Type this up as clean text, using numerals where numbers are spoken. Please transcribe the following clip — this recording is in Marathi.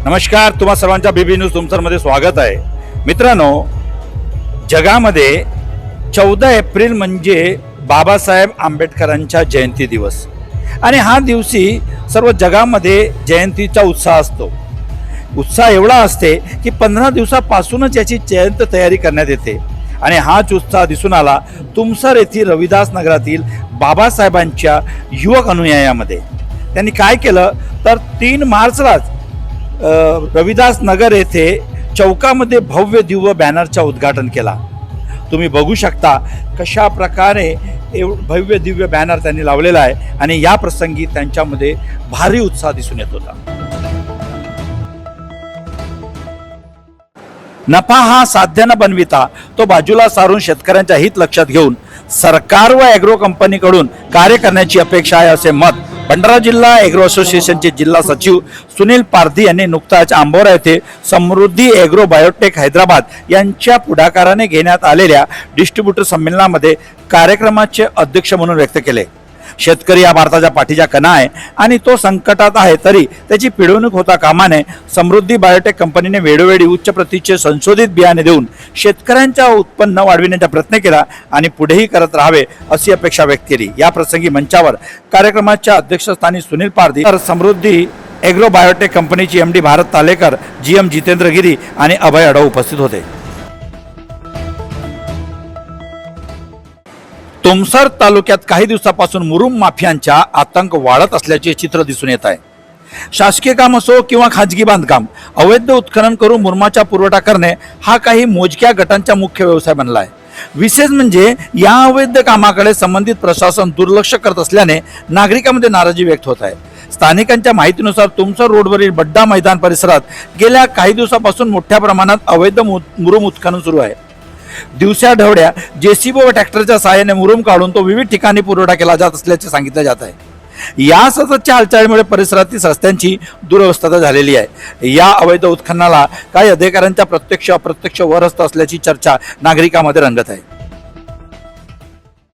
नमस्कार, तुम्हा सर्वांच्या बीबी न्यूज तुमसरमध्ये स्वागत आहे. मित्रांनो, जगामध्ये 14 एप्रिल म्हणजे बाबासाहेब आंबेडकरांचा जयंती दिवस आणि हा दिवशी सर्व जगामध्ये जयंतीचा उत्साह असतो. उत्साह एवढा असते की 15 दिवसापासूनच याची जयंत तयारी करण्यात येते आणि हाच उत्साह दिसून आला तुमसर येथील रविदास नगरातील बाबासाहेबांच्या युवक अनुयायामध्ये. त्यांनी काय केलं तर 3 मार्चलाच रविदास नगर येथे चौकामध्ये भव्य दिव्य बॅनरचा उद्घाटन केला. तुम्ही बघू शकता कशा प्रकारे भव्य दिव्य बॅनर त्यांनी लावलेला आहे आणि या प्रसंगी त्यांच्यामध्ये भारी उत्साह दिसून येत होता. नफा हा साध्य न बनविता तो बाजूला सारून शेतकऱ्यांच्या हित लक्षात घेऊन सरकार व ॲग्रो कंपनीकडून कार्य करण्याची अपेक्षा आहे, असे मत भंडारा जिल्हा ॲग्रो असोसिएशनचे जिल्हा सचिव सुनील पारधी यांनी नुकताच आंबोरा येथे समृद्धी ॲग्रो बायोटेक हैदराबाद यांच्या पुढाकाराने घेण्यात आलेल्या डिस्ट्रीब्युटर संमेलनामध्ये कार्यक्रमाचे अध्यक्ष म्हणून व्यक्त केले. शेतकरी हा भारताच्या पाठीचा कणा आहे आणि तो संकटात आहे, तरी त्याची पिळवणूक होता कामा नये. समृद्धी बायोटेक कंपनीने वेळोवेळी उच्च प्रतीचे संशोधित बियाणे देऊन शेतकऱ्यांच्या उत्पन्न वाढविण्याचा प्रयत्न केला आणि पुढेही करत राहावे अशी अपेक्षा व्यक्त केली. या प्रसंगी मंचावर कार्यक्रमाच्या अध्यक्षस्थानी सुनील पारधी, तर समृद्धी ॲग्रो बायोटेक कंपनीची MD भारत तालेकर, GM जितेंद्र गिरी आणि अभय अडव उपस्थित होते. तुमसर तालुक्यात काही दिवसापासून मुरुम माफियांचा आतंक वाढत असल्याचे चित्र दिसून येत आहे. शासकीय काम असो किंवा खाजगी बांधकाम, अवैध उत्खनन करून मुरुमाचा पुरवठा करणे हा काही मोजक्या गटांचा मुख्य व्यवसाय बनला आहे. विशेष म्हणजे या अवैध कामाकडे संबंधित प्रशासन दुर्लक्ष करत असल्याने नागरिकांमध्ये नाराजी व्यक्त होत आहे. स्थानिकांच्या माहितीनुसार तुमसर रोडवरील बड्डा मैदान परिसरात गेल्या काही दिवसापासून मोठ्या प्रमाणात अवैध मुरुम उत्खनन सुरू आहे. दिवसा ढवळ्या JCB व ट्रॅक्टरच्या सहाय्याने मुरुम काढून तो विविध ठिकाणी पुरवठा केला जात असल्याचे सांगितले जात आहे. या सततच्या हालचालीमुळे परिसरातील रस्त्यांची दुरवस्था झालेली आहे. या अवैध उत्खननाला काही अधिकाऱ्यांचा प्रत्यक्ष अप्रत्यक्ष वरहस्त असल्याची चर्चा नागरिकांमध्ये रंगत आहे.